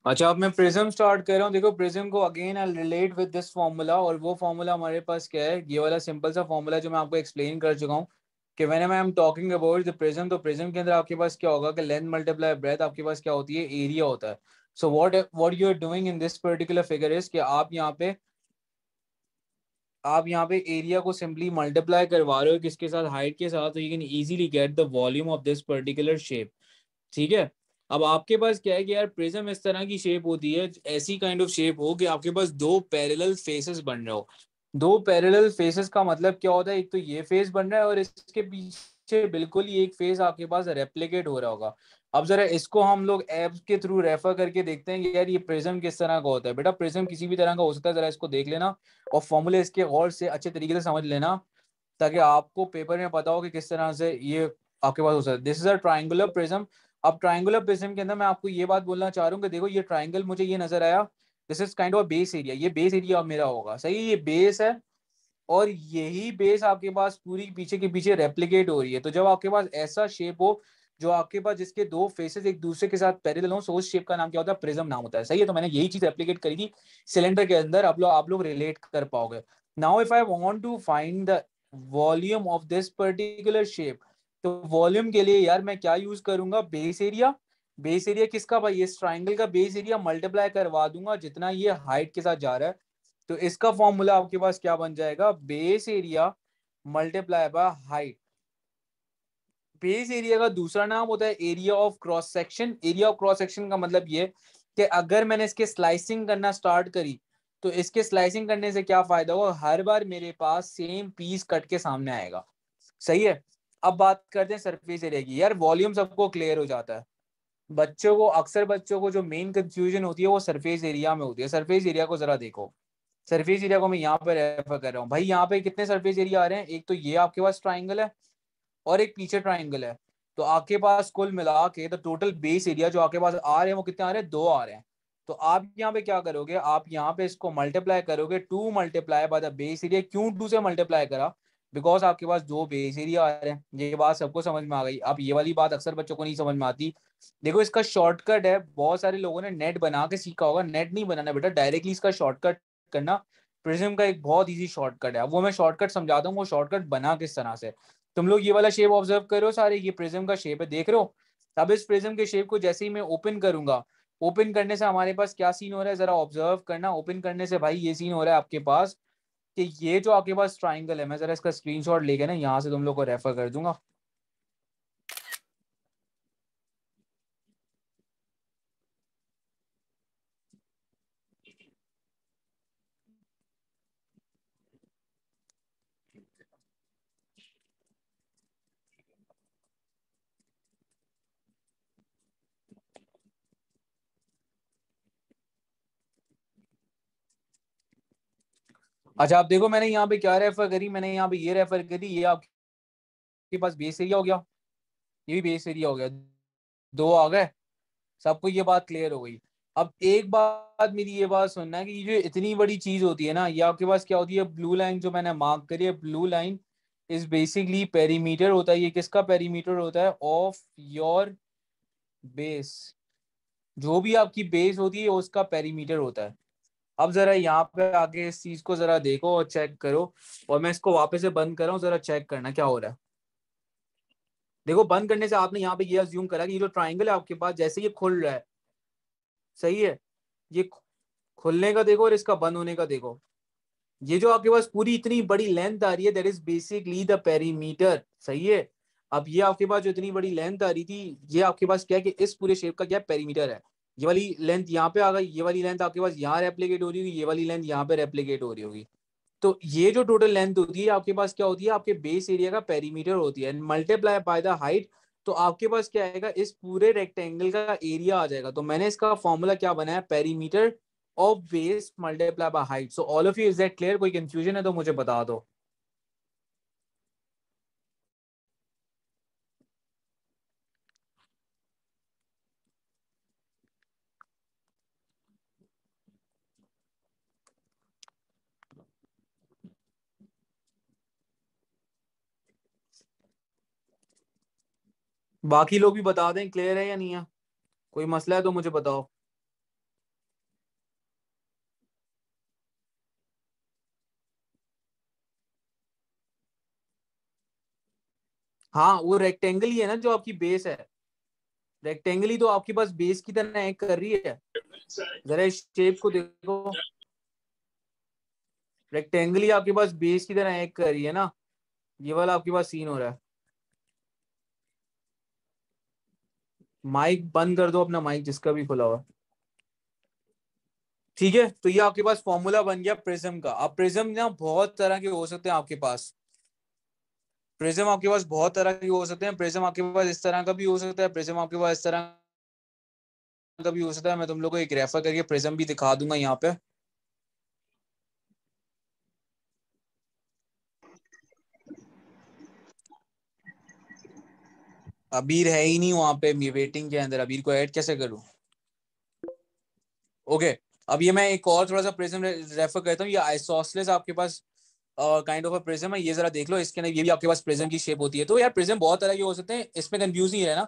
अच्छा, अब मैं प्रिज्म स्टार्ट कर रहा हूँ। देखो प्रिज्म को again I relate with this formula, और वो फॉर्मूला हमारे पास क्या है, ये वाला सिंपल सा फॉर्मूला जो मैं आपको एक्सप्लेन कर चुका हूँ कि when I am talking about the prism, तो प्रिज्म के अंदर आपके पास क्या होगा कि लेंथ मल्टीप्लाई ब्रेथ आपके पास क्या होती है, एरिया होता है। So what you are doing in this particular figure is कि आप यहाँ पे एरिया को सिंपली मल्टीप्लाई करवा रहे हो किसके साथ, हाइट के साथ, तो you can easily get the volume of this particular shape. ठीक है। अब आपके पास क्या है कि यार प्रिज्म इस तरह की शेप होती है, ऐसी काइंड ऑफ शेप हो कि आपके पास दो पैरेलल फेसेस बन रहे हो। दो पैरेलल फेसेस का मतलब क्या होता है, एक तो ये फेस बन रहा है और इसके पीछे बिल्कुल ही एक फेस आपके पास रेप्लिकेट हो रहा होगा। अब जरा इसको हम लोग एप्स के थ्रू रेफर करके देखते हैं कि यार ये प्रिज्म किस तरह का होता है। बेटा प्रिज्म किसी भी तरह का हो सकता है, जरा इसको देख लेना और फॉर्मूले इसके और से अच्छे तरीके से समझ लेना, ताकि आपको पेपर में पता हो कि किस तरह से ये आपके पास हो सकता है। This is a triangular prism. अब ट्राइंगुलर प्रिज्म के अंदर मैं आपको ये बात बोलना चाह रहा हूँ कि देखो ये ट्राइंगल मुझे ये नजर आया, this is kind of base area, ये बेस एरिया मेरा होगा, सही है, ये बेस है। और यही बेस आपके पास पूरी पीछे के पीछे रेप्लिकेट हो रही है। तो जब आपके पास ऐसा शेप हो जो आपके पास जिसके दो फेसेस एक दूसरे के साथ पैरेलल हो, सो उस शेप का नाम क्या होता है, प्रिज्म नाम होता है। सही है, तो मैंने यही चीज रेप्लिकेट करी थी सिलेंडर के अंदर, आप लोग रिलेट कर पाओगे। Now if I want to find the volume of this particular shape, तो वॉल्यूम के लिए यार मैं क्या यूज करूंगा, बेस एरिया। बेस एरिया किसका भाई, इस ट्राइंगल का बेस एरिया मल्टीप्लाई करवा दूंगा जितना ये हाइट के साथ जा रहा है। तो इसका फॉर्मूला आपके पास क्या बन जाएगा, base area multiply by height. Base area का दूसरा नाम होता है area of cross section. Area of cross section का मतलब ये कि अगर मैंने इसके स्लाइसिंग करना स्टार्ट करी, तो इसके स्लाइसिंग करने से क्या फायदा होगा, हर बार मेरे पास सेम पीस कट के सामने आएगा। सही है। अब बात करते हैं सरफेस एरिया की। यार वॉल्यूम सबको क्लियर हो जाता है, बच्चों को जो मेन कंफ्यूजन होती है वो सरफेस एरिया में होती है। सरफेस एरिया को जरा देखो, सरफेस एरिया को मैं यहाँ पर रेफर कर रहा हूँ भाई। यहाँ पे कितने सरफेस एरिया आ रहे हैं, एक तो ये आपके पास ट्राइंगल है और एक पीछे ट्राइंगल है। तो आपके पास कुल मिला के तो टोटल बेस एरिया जो आपके पास आ रहे हैं वो कितने आ रहे हैं, दो आ रहे हैं। तो आप यहाँ पे क्या करोगे, आप यहाँ पे इसको मल्टीप्लाई करोगे, to multiply by the base area. क्यों टू से मल्टीप्लाई करा, बिकॉज आपके पास दो बेस एरिया आ रहे हैं। ये बात सबको समझ में आ गई। अब ये वाली बात अक्सर बच्चों को नहीं समझ में आती। देखो इसका शॉर्टकट है, बहुत सारे लोगों ने नेट बना के सीखा होगा, नेट नहीं बनाना बेटा, डायरेक्टली इसका शॉर्टकट करना। प्रिज्म का एक बहुत इजी शॉर्टकट है, वो मैं शॉर्टकट समझाता हूँ, वो शॉर्टकट बना किस तरह से। तुम लोग ये वाला शेप ऑब्जर्व करो सारे, ये प्रिज्म का शेप है, देख रहे हो। अब इस प्रिज्म के शेप को जैसे ही मैं ओपन करूंगा, ओपन करने से हमारे पास क्या सीन हो रहा है, जरा ऑब्जर्व करना। ओपन करने से भाई ये सीन हो रहा है आपके पास कि ये जो आपके पास ट्राइंगल है, मैं जरा इसका स्क्रीनशॉट लेके ना यहाँ से तुम लोग को रेफर कर दूंगा। अच्छा आप देखो मैंने यहाँ पे क्या रेफर करी, मैंने यहाँ पे ये रेफर करी, ये आपके पास बेस एरिया हो गया, ये भी बेस एरिया हो गया, दो आ गए। सबको ये बात क्लियर हो गई। अब एक बात मेरी ये बात सुनना है कि ये जो इतनी बड़ी चीज होती है ना, ये आपके पास क्या होती है, ब्लू लाइन जो मैंने मार्क करी है, blue line is basically perimeter होता है। ये किसका पेरीमीटर होता है, ऑफ योर बेस। जो भी आपकी बेस होती है उसका पेरीमीटर होता है। अब जरा यहाँ पे आगे इस चीज को जरा देखो और चेक करो, और मैं इसको वापस से बंद कर रहा हूँ, जरा चेक करना क्या हो रहा है। देखो बंद करने से आपने यहाँ पे ये अज्यूम करा कि ये जो ट्राइंगल है आपके पास जैसे ये खुल रहा है, सही है, ये खुलने का देखो और इसका बंद होने का देखो। ये जो आपके पास पूरी इतनी बड़ी लेंथ आ रही है, that is basically the perimeter. सही है। अब ये आपके पास जो इतनी बड़ी लेंथ आ रही थी, ये आपके पास क्या है कि इस पूरे शेप का क्या पेरीमीटर है। ये वाली लेंथ यहाँ पे आ गई, ये वाली लेंथ आपके पास यहाँ रेप्लिकेट हो रही होगी, ये वाली लेंथ यहाँ पे रेप्लिकेट हो रही होगी। तो ये जो टोटल लेंथ होती है आपके पास क्या होती है, आपके बेस एरिया का पेरीमीटर होती है, मल्टीप्लाई बाय द हाइट। तो आपके पास क्या आएगा, इस पूरे रेक्टेंगल का एरिया आ जाएगा। तो मैंने इसका फॉर्मूला क्या बनाया, perimeter of base multiply by height. So all of you, is that clear, कोई कंफ्यूजन है तो मुझे बता दो। बाकी लोग भी बता दें क्लियर है या नहीं है, कोई मसला है तो मुझे बताओ। हाँ वो रेक्टेंगल ही है ना जो आपकी बेस है, रेक्टेंगल ही तो आपके पास बेस की तरह एक्ट कर रही है। जरा इस शेप को देखो, रेक्टेंगल ही आपके पास बेस की तरह एक्ट कर रही है ना, ये वाला आपके पास सीन हो रहा है। माइक बंद कर दो अपना, माइक जिसका भी खुला हुआ। ठीक है, तो ये आपके पास फॉर्मूला बन गया प्रिज्म का। अब प्रिज्म ना बहुत तरह के हो सकते हैं आपके पास, प्रिज्म आपके पास बहुत तरह के हो सकते हैं। प्रिज्म आपके पास इस तरह का भी हो सकता है, प्रिज्म आपके पास इस तरह का भी हो सकता है। मैं तुम लोग को एक रेफर करके प्रिज्म भी दिखा दूंगा यहाँ पे। अबीर है ही नहीं वहां पे वेटिंग के अंदर, अबीर को ऐड कैसे करूं? ओके, अब ये मैं एक और थोड़ा सा प्रिज्म रेफर करता हूँ। ये आइसोसेलेस आपके पास काइंड ऑफ अ प्रिज्म है, ये जरा देख लो। इसके अंदर ये भी आपके पास प्रिज्म की शेप होती है। तो यार प्रिज्म बहुत तरह के हो सकते हैं, इसमें कंफ्यूज नहीं रहना।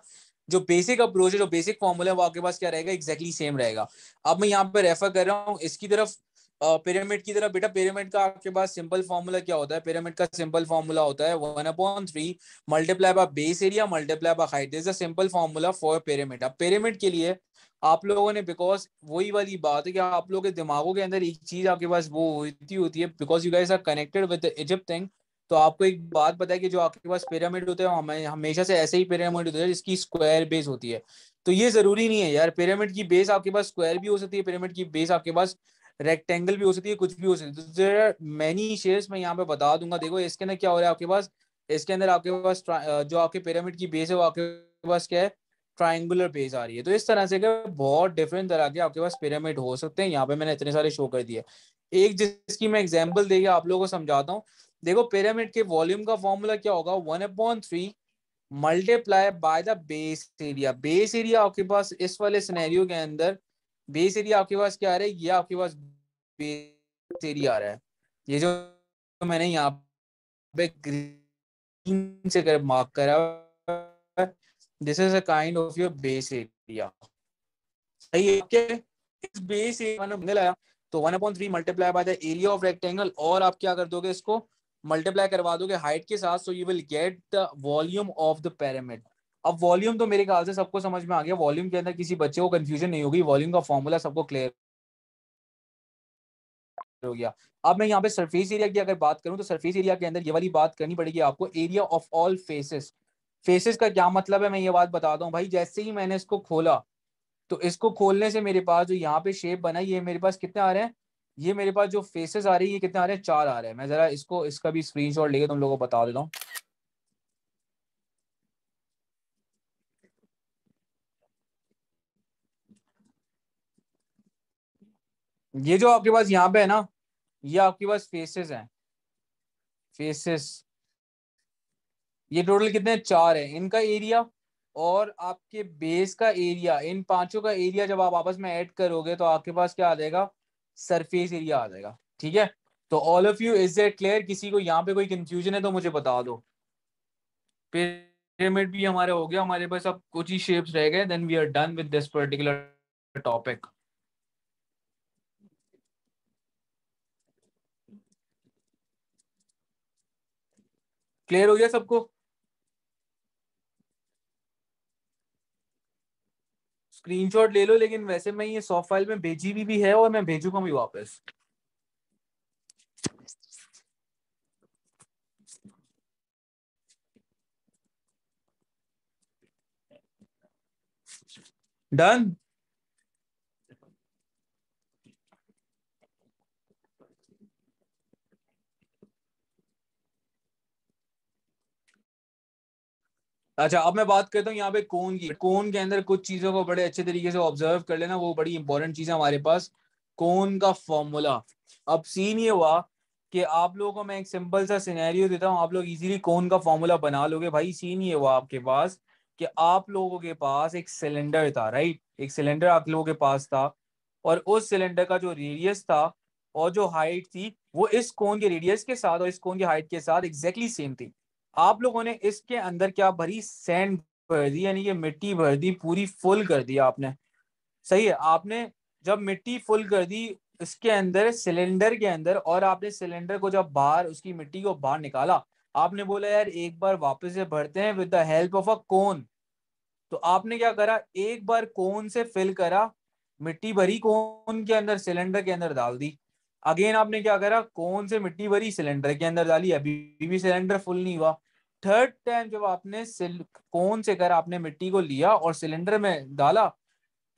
जो बेसिक अप्रोच है, जो बेसिक फॉर्मूला है, वो आपके पास क्या रहेगा, एक्जैक्टली सेम रहेगा। अब मैं यहाँ पे रेफर कर रहा हूँ इसकी तरफ, पिरामिड की तरफ। बेटा पिरामिड का आपके पास सिंपल फॉर्मूला क्या होता है? पिरामिड का सिंपल फॉर्मूला होता है 1/3 multiply by base area multiply by height. This is a simple formula for pyramid. अब पिरामिड के लिए आप लोगों ने, बिकॉज वही वाली बात है कि आप लोगों के दिमागों के अंदर एक चीज आपके पास वो होती है, because you guys are connected with the Egypt thing. तो आपको एक बात पता है कि जो आपके पास पिरामिड होते हैं हमें हमेशा से ऐसे ही पिरामिड होते हैं जिसकी स्क्वायर बेस होती है। तो ये जरूरी नहीं है यार, पिरामिड की बेस आपके पास स्क्वायर भी हो सकती है, पिरामिड की बेस आपके पास रेक्टेंगल भी हो सकती है, कुछ भी हो सकती है। देयर आर मेनी शेप्स, मैं यहाँ पे बता दूंगा। देखो इसके अंदर क्या हो रहा है आपके पास, इसके अंदर आपके पास जो आपके पिरामिड की बेस है वो आपके पास क्या है, ट्राइंगुलर बेस आ रही है। तो इस तरह से बहुत डिफरेंट तरह के आपके पास पिरामिड हो सकते हैं। यहाँ पे मैंने इतने सारे शो कर दिए। एक जिसकी मैं एग्जांपल देके आप लोगों को समझाता हूँ। देखो पिरामिड के वॉल्यूम का फॉर्मूला क्या होगा, 1/3 multiply by the base area. Base area आपके पास इस वाले सिनेरियो के अंदर बेस एरिया आपके पास क्या आ रहा है, ये आपके पास बेस एरिया आ रहा है। ये जो मैंने यहाँ पे ग्रीन से कर मार्क करा, this is a kind of your base area. सही है क्या? इस बेस एरिया में लाया तो 1/3 multiply by the area of rectangle, और आप क्या कर दोगे, इसको मल्टीप्लाई करवा दोगे हाइट के साथ, so you will get the volume of the pyramid. अब वॉल्यूम तो मेरे ख्याल से सबको समझ में आ गया, वॉल्यूम के अंदर किसी बच्चे को कंफ्यूजन नहीं होगी, वॉल्यूम का फॉर्मूला सबको क्लियर हो गया। अब मैं यहाँ पे सरफेस एरिया की अगर बात करूं तो सरफेस एरिया के अंदर ये वाली बात करनी पड़ेगी आपको, area of all faces. Faces का क्या मतलब है, मैं ये बात बताता हूँ भाई। जैसे ही मैंने इसको खोला, तो इसको खोलने से मेरे पास जो यहाँ पे शेप बना, ये मेरे पास कितने आ रहे हैं, ये मेरे पास जो फेसेस आ रही है ये कितने आ रहे हैं, 4 आ रहे हैं। मैं जरा इसको इसका भी स्क्रीनशॉट लेके तुम लोगों को बता देता हूँ। ये जो आपके पास यहाँ पे है ना, ये आपके पास फेसेस हैं, फेसेस। ये टोटल कितने हैं, 4 है। इनका एरिया और आपके बेस का एरिया, इन पांचों का एरिया जब आप आपस में ऐड करोगे तो आपके पास क्या आ जाएगा, सरफेस एरिया आ जाएगा। ठीक है, तो all of you is it clear? किसी को यहाँ पे कोई कंफ्यूजन है तो मुझे बता दो। पिरामिड भी हमारे हो गया, हमारे पास अब कुछ ही शेप्स रह गए, then we are done with this particular topic. Clear हो गया सबको? स्क्रीनशॉट ले लो, लेकिन वैसे मैं ये सॉफ्ट फाइल में भेजी भी है और मैं भेजूंगा भी वापस। डन। अच्छा, अब मैं बात करता हूँ यहाँ पे कोन की। कोन के अंदर कुछ चीजों को बड़े अच्छे तरीके से ऑब्जर्व कर लेना, वो बड़ी इंपॉर्टेंट चीज है हमारे पास। कोन का फॉर्मूला। अब सीन ये हुआ कि आप लोगों को मैं एक सिंपल सा सिनेरियो देता हूँ, आप लोग इजीली कोन का फॉर्मूला बना लोगे। भाई सीन ये हुआ आपके पास कि आप लोगों के पास एक सिलेंडर था, राइट? एक सिलेंडर आप लोगों के पास था, और उस सिलेंडर का जो रेडियस था और जो हाइट थी वो इस कोन के रेडियस के साथ और इस कोन की हाइट के साथ एग्जैक्टली सेम थी। आप लोगों ने इसके अंदर क्या भरी, सैंड भर दी, यानी कि मिट्टी भर दी, पूरी फुल कर दी आपने। सही है, आपने जब मिट्टी फुल कर दी इसके अंदर, सिलेंडर के अंदर, और आपने सिलेंडर को जब बाहर उसकी मिट्टी को बाहर निकाला, आपने बोला यार एक बार वापस से भरते हैं with the help of a cone. तो आपने क्या करा, एक बार कोन से फिल करा, मिट्टी भरी कोन के अंदर, सिलेंडर के अंदर डाल दी। अगेन आपने क्या करा, कोन से मिट्टी भरी सिलेंडर के अंदर डाली, अभी भी सिलेंडर फुल नहीं हुआ। थर्ड टाइम जब आपने कोन से कर आपने मिट्टी को लिया और सिलेंडर में डाला,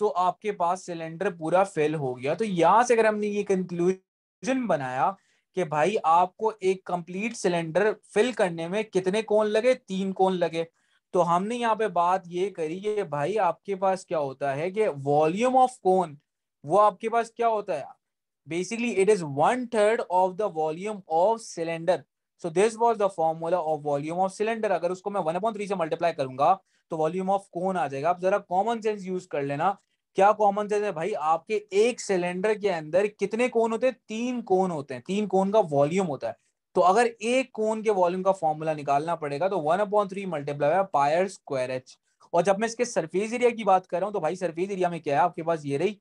तो आपके पास सिलेंडर पूरा फिल हो गया। तो यहां से अगर हमने ये कंक्लूजन बनाया कि भाई आपको एक कंप्लीट सिलेंडर फिल करने में कितने कोन लगे, 3 कोन लगे। तो हमने यहाँ पे बात ये करी कि भाई आपके पास क्या होता है कि वॉल्यूम ऑफ कोन, वो आपके पास क्या होता है, basically it is 1/3 of the volume of cylinder. So this was the formula of volume of cylinder. अगर उसको मैं 1/3 से मल्टीप्लाई करूंगा तो वॉल्यूम ऑफ कोन आ जाएगा। आप जरा कॉमन सेंस यूज कर लेना। क्या कॉमन सेंस है भाई, आपके एक सिलेंडर के अंदर कितने कोन होते हैं, 3 कोन होते हैं, 3 कोन का वॉल्यूम होता है। तो अगर एक कोन के वॉल्यूम का फॉर्मूला निकालना पड़ेगा तो 1/3 मल्टीप्लाई पायर स्क्वायर एच। और जब मैं इसके सरफेस एरिया की बात कर रहा हूं तो भाई सरफेस एरिया में क्या है आपके पास, ये रही,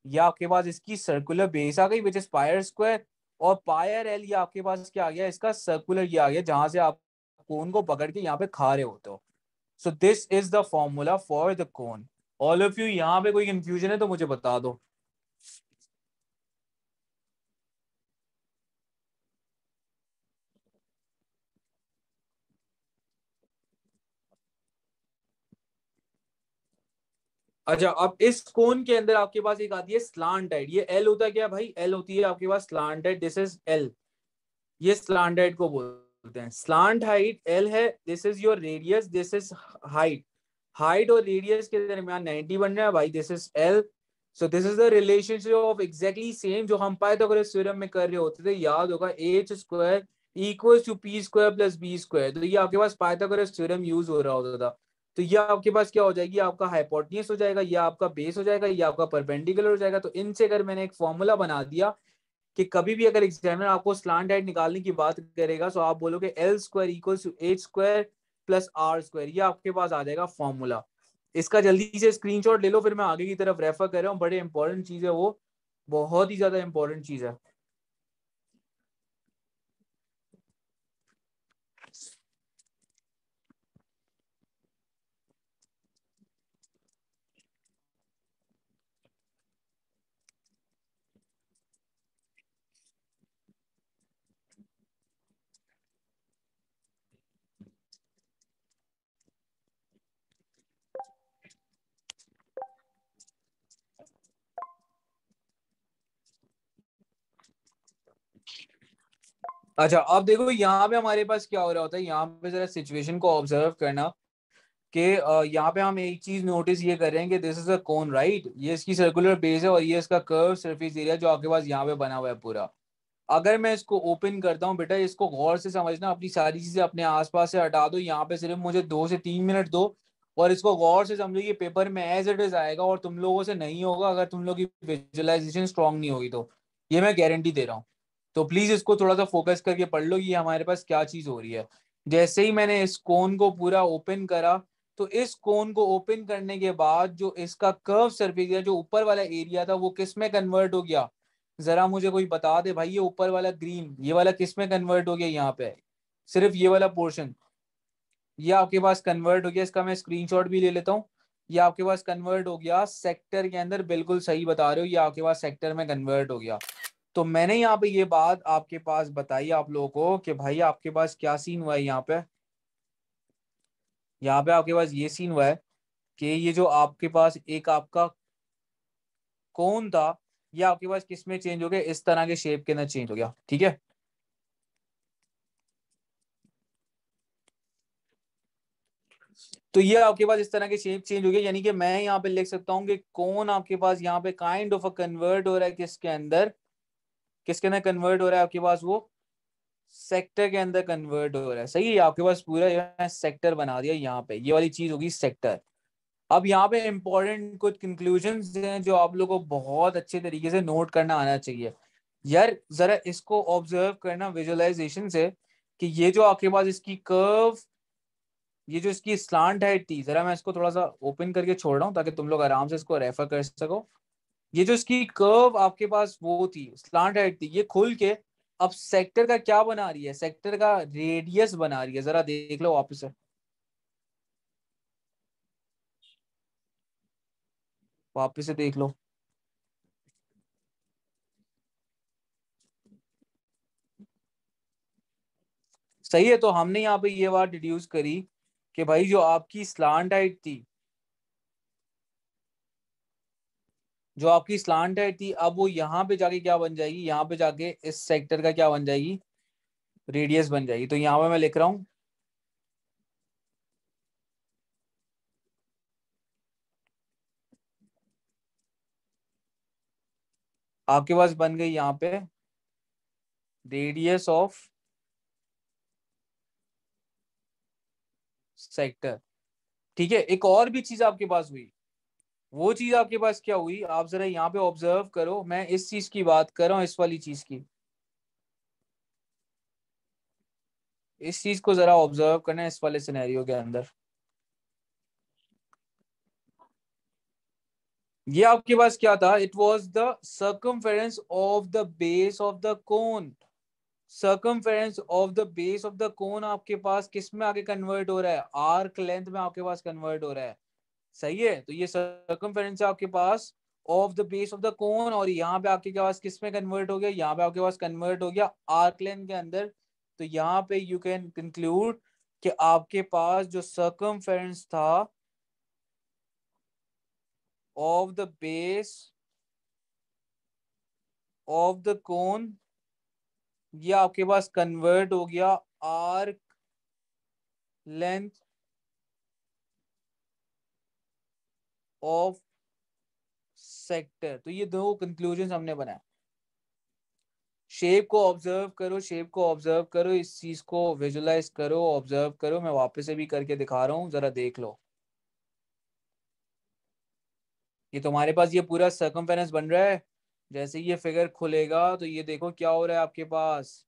या आपके पास इसकी सर्कुलर बेस आ गई विच इज पायर स्क्वायर, और पायर एल ये आपके पास क्या आ गया, इसका सर्कुलर ये आ गया जहां से आप कोन को पकड़ के यहाँ पे खा रहे होते हो। सो this is the formula for the cone. All of you यहाँ पे कोई कंफ्यूजन है तो मुझे बता दो। अच्छा, अब इस कोन के अंदर आपके पास एक आती है स्लांट हाइट। ये एल होता है क्या भाई, एल होती है आपके पास slant height, this is L. ये स्लांट हाइट को बोलते हैं, स्लांट हाइट एल है। This is your radius, this is height. Height और रेडियस के दरमियान 90 बन रहा है भाई, this is L. So this is the relationship of exactly same जो हम पाइथागोरस थ्योरम में कर रहे होते थे, याद होगा, H square equals to P square plus B square. तो ये आपके पास पाइथागोरस थ्योरम यूज हो रहा होता था। तो ये आपके पास क्या हो जाएगी, आपका हाइपोटेन्यूज हो जाएगा, या आपका बेस हो जाएगा, या आपका परपेंडिकुलर हो जाएगा। तो इनसे अगर मैंने एक फॉर्मूला बना दिया कि कभी भी अगर एग्जामिनर आपको स्लांट हाइट निकालने की बात करेगा तो आप बोलोगे L square equals to H square plus R square, ये आपके पास आ जाएगा फॉर्मूला। इसका जल्दी से स्क्रीनशॉट ले लो, फिर मैं आगे की तरफ रेफर कर रहा हूँ। बड़े इंपॉर्टेंट चीज है वो, बहुत ही ज्यादा इंपॉर्टेंट चीज है। अच्छा, अब देखो यहाँ पे हमारे पास क्या हो रहा होता है, यहाँ पे जरा सिचुएशन को ऑब्जर्व करना कि यहाँ पे हम एक चीज नोटिस ये कर रहे हैं कि this is a cone right, ये इसकी सर्कुलर बेस है और ये इसका कर्व सरफेस एरिया जो आपके पास यहाँ पे बना हुआ है पूरा। अगर मैं इसको ओपन करता हूँ बेटा, इसको गौर से समझना, अपनी सारी चीजें अपने आसपास से हटा दो, यहाँ पे सिर्फ मुझे 2 से 3 मिनट दो और इसको गौर से समझो। ये पेपर में एज इट इज आएगा और तुम लोगों से नहीं होगा अगर तुम लोग की विजुअलाइजेशन स्ट्रांग नहीं होगी तो, ये मैं गारंटी दे रहा हूँ। तो प्लीज इसको थोड़ा सा फोकस करके पढ़ लो ये हमारे पास क्या चीज हो रही है। जैसे ही मैंने इस कोन को पूरा ओपन करा, तो इस कोन को ओपन करने के बाद जो इसका कर्व सरफेस एरिया जो ऊपर वाला एरिया था वो किस में कन्वर्ट हो गया, जरा मुझे कोई बता दे भाई। ये ऊपर वाला ग्रीन, ये वाला किस में कन्वर्ट हो गया, यहाँ पे सिर्फ ये वाला पोर्शन, ये आपके पास कन्वर्ट हो गया। इसका मैं स्क्रीनशॉट भी ले लेता हूँ। ये आपके पास कन्वर्ट हो गया सेक्टर के अंदर, बिल्कुल सही बता रहे हो, ये आपके पास सेक्टर में कन्वर्ट हो गया। तो मैंने यहाँ पे ये बात आपके पास बताई आप लोगों को कि भाई आपके पास क्या सीन हुआ है यहाँ पे, यहाँ पे आपके पास ये सीन हुआ है कि ये जो आपके पास एक आपका कोन था, ये आपके पास किस में चेंज हो गया, इस तरह के शेप के अंदर चेंज हो गया। ठीक है, तो ये आपके पास इस तरह के शेप चेंज हो गया, यानी कि मैं यहाँ पे लिख सकता हूँ कि कौन आपके पास यहाँ पे काइंड ऑफ अ कन्वर्ट हो रहा है, किसके अंदर, किसके अंदर कन्वर्ट हो रहा है आपके पास, वो सेक्टर के अंदर कन्वर्ट हो रहा है। सही है, आपके पास पूरा जो है सेक्टर बना दिया, यहाँ पे ये वाली चीज होगी सेक्टर। अब यहाँ पे इंपॉर्टेंट कुछ कंक्लूजन्स हैं जो आप लोगों को बहुत अच्छे तरीके से नोट करना आना चाहिए। यार जरा इसको ऑब्जर्व करना विजुअलाइजेशन से कि ये जो आपके पास इसकी कर्व, ये जो इसकी स्लांट हाइट थी, जरा मैं इसको थोड़ा सा ओपन करके छोड़ रहा हूँ ताकि तुम लोग आराम से इसको रेफर कर सको। ये जो इसकी कर्व आपके पास वो थी, स्लांट हाइट थी, ये खुल के अब सेक्टर का क्या बना रही है, सेक्टर का रेडियस बना रही है, जरा देख लो वापस से, वापस से देख लो। सही है, तो हमने यहाँ पे ये बात डिड्यूस करी कि भाई जो आपकी स्लांट हाइट थी, जो आपकी स्लांट हाइट थी, अब वो यहाँ पे जाके क्या बन जाएगी, यहाँ पे जाके इस सेक्टर का क्या बन जाएगी, रेडियस बन जाएगी। तो यहाँ पे मैं लिख रहा हूँ, आपके पास बन गई यहाँ पे रेडियस ऑफ सेक्टर। ठीक है, एक और भी चीज आपके पास हुई, वो चीज आपके पास क्या हुई, आप जरा यहाँ पे ऑब्जर्व करो, मैं इस चीज की बात कर रहा हूँ, इस वाली चीज की, इस चीज को जरा ऑब्जर्व करना है इस वाले सिनेरियो के अंदर। ये आपके पास क्या था, it was the circumference of the base of the cone. Circumference of the base of the कोन आपके पास किस में आगे कन्वर्ट हो रहा है, आर्क लेंथ में आपके पास कन्वर्ट हो रहा है। सही है, तो ये सर्कमफेरेंस है आपके पास of the base of the cone, और यहाँ पे आपके पास किस में कन्वर्ट हो गया, यहाँ पे आपके पास कन्वर्ट हो गया आर्क लेंथ के अंदर। तो यहाँ पे यू कैन कंक्लूड कि आपके पास जो सर्कमफेरेंस था of the base of the कोन, ये आपके पास कन्वर्ट हो गया आर्क लेंथ ऑफ सेक्टर। तो ये दो कंक्लूजन हमने बनाए। शेप को ऑब्जर्व करो, शेप को ऑब्जर्व करो, इस चीज को विजुलाइज करो, ऑब्जर्व करो, मैं वापस से भी करके दिखा रहा हूँ, जरा देख लो। ये तुम्हारे पास ये पूरा सर्कमफेरेंस बन रहा है, जैसे ये फिगर खुलेगा तो ये देखो क्या हो रहा है आपके पास,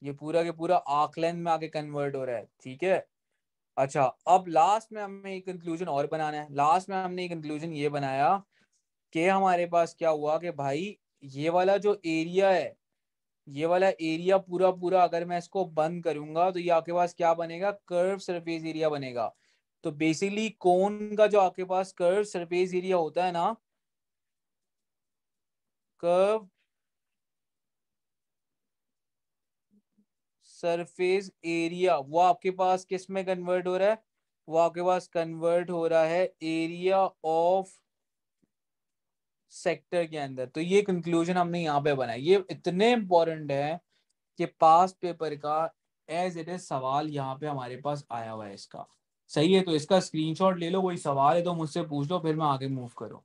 ये पूरा के पूरा आर्क लेंथ में आके कन्वर्ट हो रहा है। ठीक है, अच्छा, अब लास्ट में हमें एक कंक्लूजन और बनाना है। लास्ट में हमने एक कंक्लूजन ये बनाया कि हमारे पास क्या हुआ कि भाई ये वाला जो एरिया है, ये वाला एरिया पूरा पूरा अगर मैं इसको बंद करूंगा तो ये आपके पास क्या बनेगा, कर्व सरफेस एरिया बनेगा। तो बेसिकली कोन का जो आपके पास कर्व सरफेस एरिया होता है ना, कर्व सरफेस एरिया, वो आपके पास किस में कन्वर्ट हो रहा है, वो आपके पास कन्वर्ट हो रहा है एरिया ऑफ सेक्टर के अंदर। तो ये कंक्लूजन हमने यहाँ पे बनाया, ये इतने इंपॉर्टेंट है कि पास पेपर का एज इट इज सवाल यहाँ पे हमारे पास आया हुआ है इसका। सही है, तो इसका स्क्रीनशॉट ले लो, कोई सवाल है तो मुझसे पूछ लो, फिर मैं आगे मूव करूँ।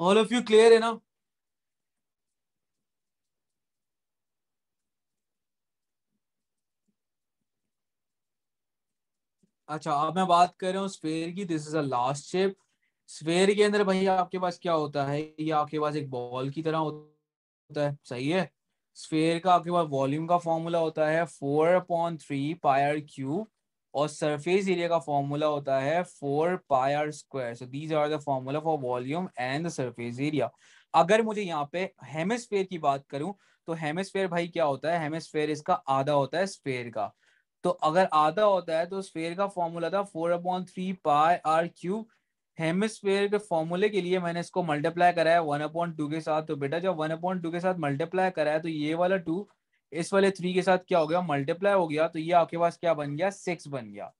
ऑल ऑफ यू क्लियर है ना? अच्छा, अब मैं बात कर रहा हूँ स्फेयर की। This is a last shape. Sphere के अंदर भाई आपके पास क्या होता है, ये आपके पास एक बॉल की तरह होता है। सही है, स्फेयर का आपके पास वॉल्यूम का फॉर्मूला होता है 4/3 πr क्यूब, और सरफेस एरिया का फॉर्मूला होता है 4 πr²। So these are the formula for volume and the surface area. अगर मुझे यहाँ पे हेमिस्फेयर की बात करूं, तो हेमिस्फेयर भाई क्या होता है, हेमिस्फेयर इसका आधा होता है स्फेयर का। तो अगर आधा होता है तो स्फेयर का फॉर्मूला था 4/3 πr क्यूब। हेमिस्फेयर के फॉर्मूले के लिए मैंने इसको मल्टीप्लाई करा है 1/2 के साथ। तो बेटा जब 1/2 के साथ मल्टीप्लाई करा है तो ये वाला 2 इस वाले 3 के साथ क्या हो गया, मल्टीप्लाई हो गया। तो ये आपके पास क्या बन गया, 6 बन गया।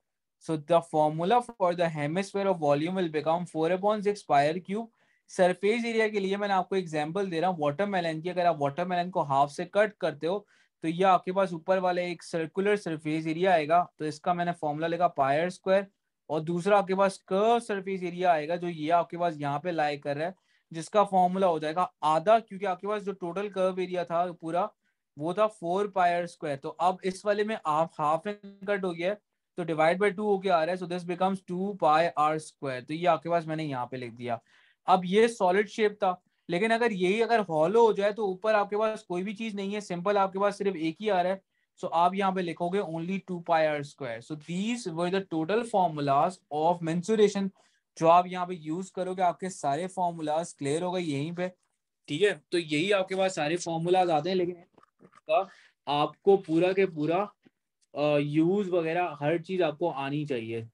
So the formula for the hemisphere of volume will become 4/6 πr cube. Surface area के लिए मैंने आपको एग्जांपल दे रहा हूँ वाटरमेलन की। अगर आप वाटरमेलन को हाफ से कट करते हो तो ये आपके पास ऊपर वाले एक सर्कुलर सरफेस एरिया आएगा, तो इसका मैंने फॉर्मूला लिखा πr²। और दूसरा आपके पास कर्व सरफेस एरिया आएगा जो ये आपके पास यहाँ पे लाई कर रहा है, जिसका फॉर्मूला हो जाएगा आधा, क्योंकि आपके पास जो टोटल कर्व एरिया था पूरा वो था 4 πr²। तो अब इस वाले में आप हाफ में कट हो गया है, तो डिवाइड बाई 2 होके आ रहा है। So this becomes 2 πr²। तो ये आपके पास मैंने यहाँ पे लिख दिया। अब ये सॉलिड शेप था, लेकिन अगर यही अगर हॉलो हो जाए तो ऊपर आपके पास कोई भी चीज नहीं है, सिंपल आपके पास सिर्फ एक ही आ रहा है। सो आप यहाँ पे लिखोगे only 2 πr²। So these were the total formulas of mensuration जो आप यहाँ पे यूज करोगे आपके सारे फॉर्मूलाज क्लियर हो गए यहीं पे, ठीक है। तो यही आपके पास सारे फॉर्मूलाज आते हैं, लेकिन का आपको पूरा के पूरा यूज वगैरह हर चीज आपको आनी चाहिए।